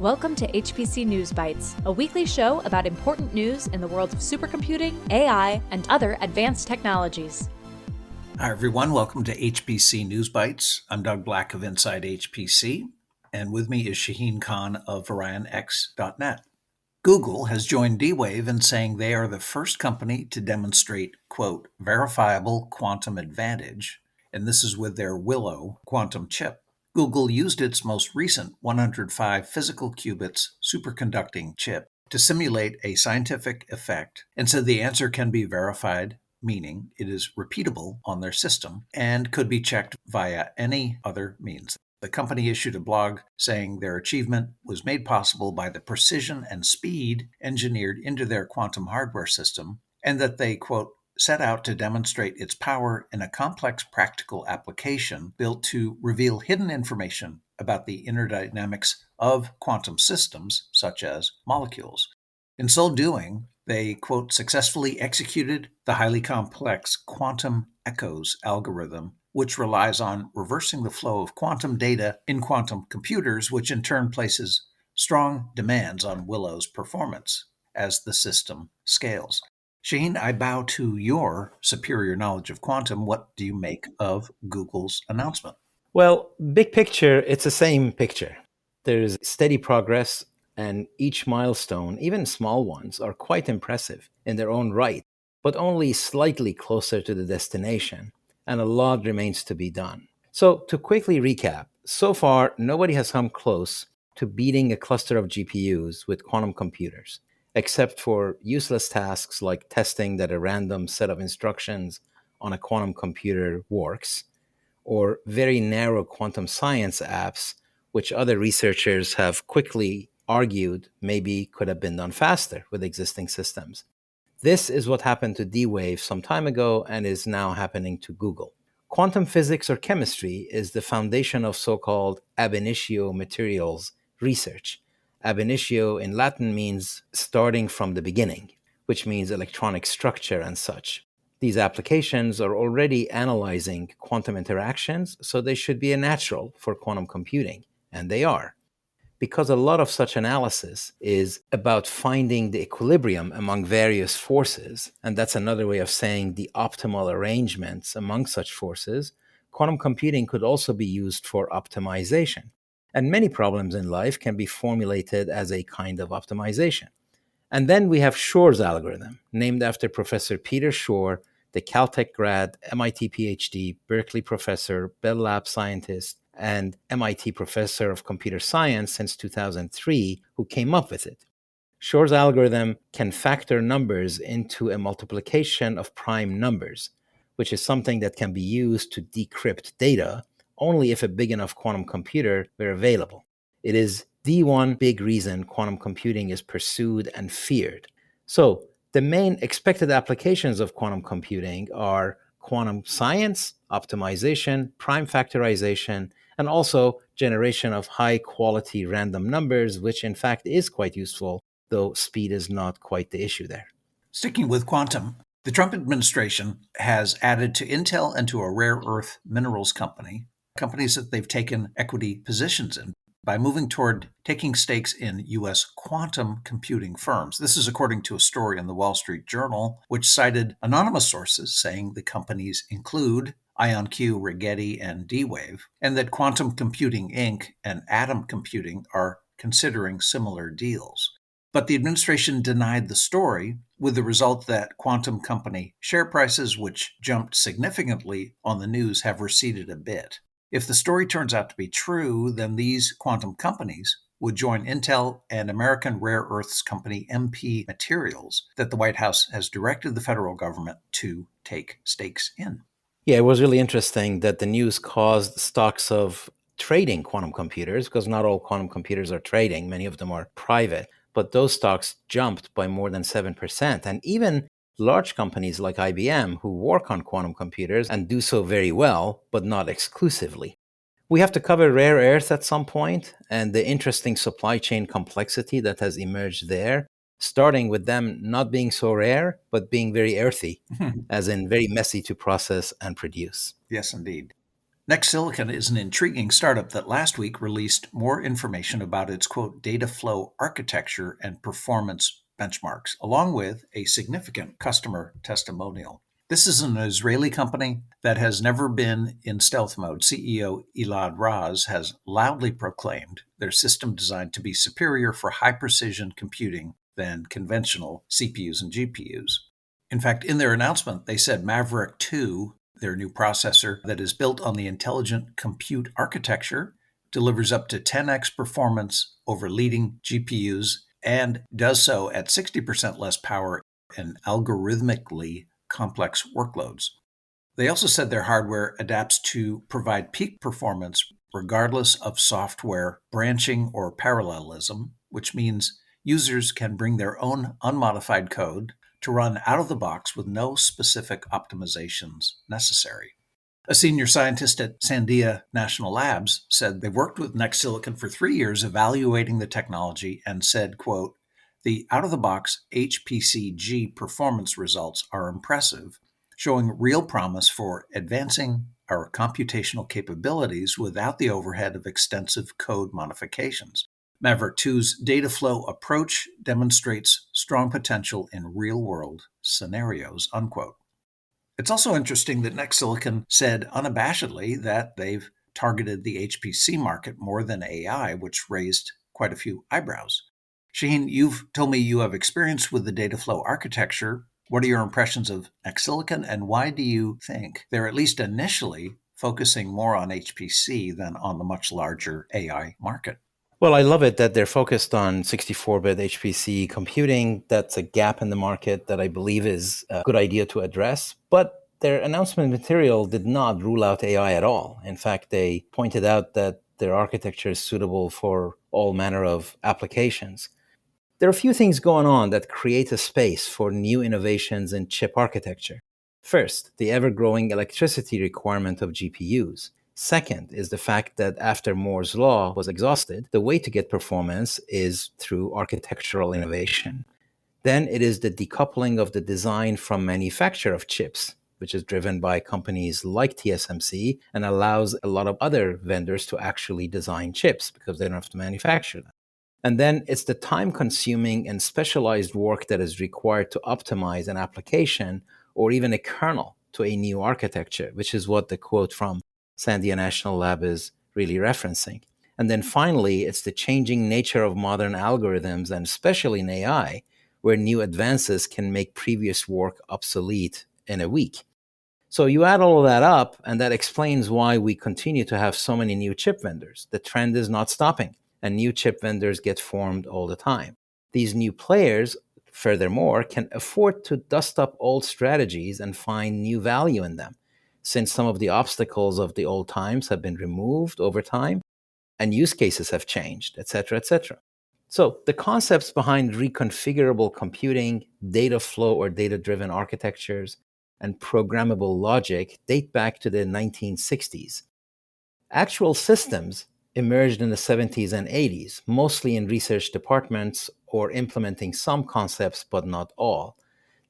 Welcome to HPC News Bytes, a weekly show about important news in the world of supercomputing, AI, and other advanced technologies. Hi, everyone. Welcome to HPC News Bytes. I'm Doug Black of Inside HPC, and with me is Shaheen Khan of VarionX.net. Google has joined D-Wave in saying they are the first company to demonstrate, quote, verifiable quantum advantage, and this is with their Willow quantum chip. Google used its most recent 105 physical qubits superconducting chip to simulate a scientific effect and said the answer can be verified, meaning it is repeatable on their system and could be checked via any other means. The company issued a blog saying their achievement was made possible by the precision and speed engineered into their quantum hardware system, and that they, quote, set out to demonstrate its power in a complex practical application built to reveal hidden information about the inner dynamics of quantum systems, such as molecules. In so doing, they, quote, successfully executed the highly complex quantum echoes algorithm, which relies on reversing the flow of quantum data in quantum computers, which in turn places strong demands on Willow's performance as the system scales. Shaheen, I bow to your superior knowledge of quantum. What do you make of Google's announcement? Well, big picture, it's the same picture. There's steady progress, and each milestone, even small ones, are quite impressive in their own right, but only slightly closer to the destination, and a lot remains to be done. So, to quickly recap, so far, nobody has come close to beating a cluster of GPUs with quantum computers, except for useless tasks like testing that a random set of instructions on a quantum computer works, or very narrow quantum science apps, which other researchers have quickly argued maybe could have been done faster with existing systems. This is what happened to D-Wave some time ago and is now happening to Google. Quantum physics or chemistry is the foundation of so-called ab initio materials research. Ab initio in Latin means starting from the beginning, which means electronic structure and such. These applications are already analyzing quantum interactions, so they should be a natural for quantum computing, and they are. Because a lot of such analysis is about finding the equilibrium among various forces, and that's another way of saying the optimal arrangements among such forces, quantum computing could also be used for optimization. And many problems in life can be formulated as a kind of optimization. And then we have Shor's algorithm, named after Professor Peter Shor, the Caltech grad, MIT PhD, Berkeley professor, Bell Lab scientist, and MIT professor of computer science since 2003, who came up with it. Shor's algorithm can factor numbers into a multiplication of prime numbers, which is something that can be used to decrypt data only if a big enough quantum computer were available. It is the one big reason quantum computing is pursued and feared. So, the main expected applications of quantum computing are quantum science, optimization, prime factorization, and also generation of high-quality random numbers, which in fact is quite useful, though speed is not quite the issue there. Sticking with quantum, the Trump administration has added to Intel and to a rare earth minerals company, companies that they've taken equity positions in, by moving toward taking stakes in U.S. quantum computing firms. This is according to a story in the Wall Street Journal, which cited anonymous sources saying the companies include IonQ, Rigetti, and D-Wave, and that Quantum Computing Inc. and Atom Computing are considering similar deals. But the administration denied the story, with the result that quantum company share prices, which jumped significantly on the news, have receded a bit. If the story turns out to be true, then these quantum companies would join Intel and American rare earths company MP Materials that the White House has directed the federal government to take stakes in. Yeah, it was really interesting that the news caused stocks of trading quantum computers, because not all quantum computers are trading, many of them are private, but those stocks jumped by more than 7%. And even large companies like IBM, who work on quantum computers and do so very well, but not exclusively. We have to cover rare earths at some point and the interesting supply chain complexity that has emerged there, starting with them not being so rare, but being very earthy, as in very messy to process and produce. Yes, indeed. NextSilicon is an intriguing startup that last week released more information about its, quote, data flow architecture and performance benchmarks, along with a significant customer testimonial. This is an Israeli company that has never been in stealth mode. CEO Elad Raz has loudly proclaimed their system designed to be superior for high-precision computing than conventional CPUs and GPUs. In fact, in their announcement, they said Maverick 2, their new processor that is built on the intelligent compute architecture, delivers up to 10x performance over leading GPUs and does so at 60% less power in algorithmically complex workloads. They also said their hardware adapts to provide peak performance regardless of software branching or parallelism, which means users can bring their own unmodified code to run out of the box with no specific optimizations necessary. A senior scientist at Sandia National Labs said they worked with NextSilicon for 3 years evaluating the technology and said, quote, the out-of-the-box HPC performance results are impressive, showing real promise for advancing our computational capabilities without the overhead of extensive code modifications. Maverick 2's data flow approach demonstrates strong potential in real-world scenarios, unquote. It's also interesting that NextSilicon said unabashedly that they've targeted the HPC market more than AI, which raised quite a few eyebrows. Shaheen, you've told me you have experience with the data flow architecture. What are your impressions of NextSilicon, and why do you think they're at least initially focusing more on HPC than on the much larger AI market? Well, I love it that they're focused on 64-bit HPC computing. That's a gap in the market that I believe is a good idea to address. But their announcement material did not rule out AI at all. In fact, they pointed out that their architecture is suitable for all manner of applications. There are a few things going on that create a space for new innovations in chip architecture. First, the ever-growing electricity requirement of GPUs. Second is the fact that after Moore's law was exhausted, the way to get performance is through architectural innovation. Then it is the decoupling of the design from manufacture of chips, which is driven by companies like TSMC and allows a lot of other vendors to actually design chips because they don't have to manufacture them. And then it's the time-consuming and specialized work that is required to optimize an application or even a kernel to a new architecture, which is what the quote from Sandia National Lab is really referencing. And then finally, it's the changing nature of modern algorithms, and especially in AI, where new advances can make previous work obsolete in a week. So you add all of that up, and that explains why we continue to have so many new chip vendors. The trend is not stopping, and new chip vendors get formed all the time. These new players, furthermore, can afford to dust up old strategies and find new value in them, since some of the obstacles of the old times have been removed over time and use cases have changed, etc., etc. So the concepts behind reconfigurable computing, data flow or data-driven architectures, and programmable logic date back to the 1960s. Actual systems emerged in the 70s and 80s, mostly in research departments or implementing some concepts but not all.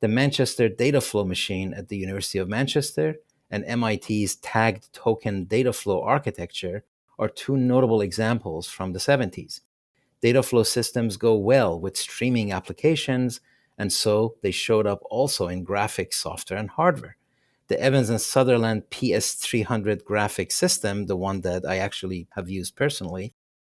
The Manchester data flow machine at the University of Manchester and MIT's tagged token data flow architecture are two notable examples from the 70s. Data flow systems go well with streaming applications, and so they showed up also in graphics software and hardware. The Evans and Sutherland PS300 graphics system, the one that I actually have used personally,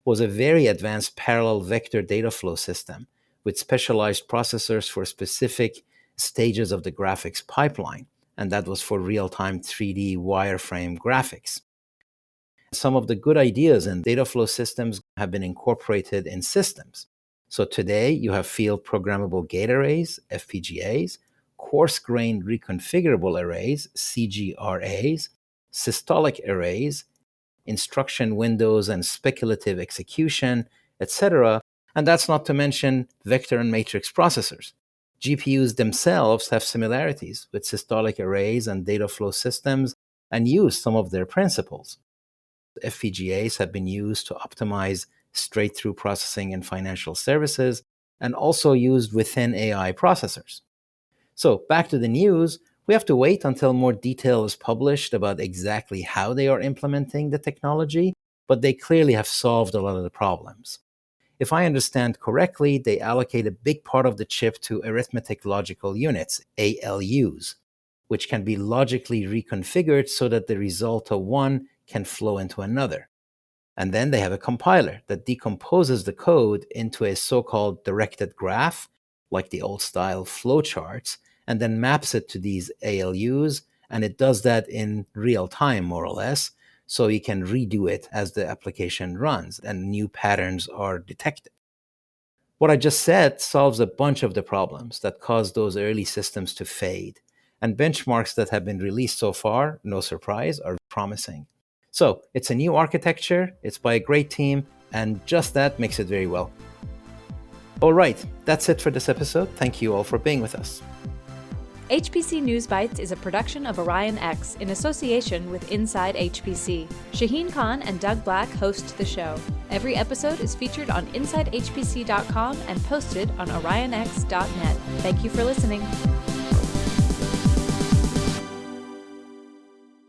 was a very advanced parallel vector data flow system with specialized processors for specific stages of the graphics pipeline, and that was for real-time 3D wireframe graphics. Some of the good ideas in data flow systems have been incorporated in systems. So today you have field programmable gate arrays, FPGAs, coarse-grained reconfigurable arrays, CGRAs, systolic arrays, instruction windows and speculative execution, etc. And that's not to mention vector and matrix processors. GPUs themselves have similarities with systolic arrays and data flow systems and use some of their principles. FPGAs have been used to optimize straight-through processing in financial services and also used within AI processors. So back to the news, We have to wait until more detail is published about exactly how they are implementing the technology, but they clearly have solved a lot of the problems. If I understand correctly, they allocate a big part of the chip to arithmetic logical units, ALUs, which can be logically reconfigured so that the result of one can flow into another. And then they have a compiler that decomposes the code into a so-called directed graph, like the old-style flowcharts, and then maps it to these ALUs, and it does that in real time, more or less, so you can redo it as the application runs and new patterns are detected. What I just said solves a bunch of the problems that caused those early systems to fade, and benchmarks that have been released so far, no surprise, are promising. So it's a new architecture, it's by a great team, and just that makes it very well. All right, that's it for this episode. Thank you all for being with us. HPC News Bytes is a production of Orion X in association with Inside HPC. Shaheen Khan and Doug Black host the show. Every episode is featured on InsideHPC.com and posted on OrionX.net. Thank you for listening.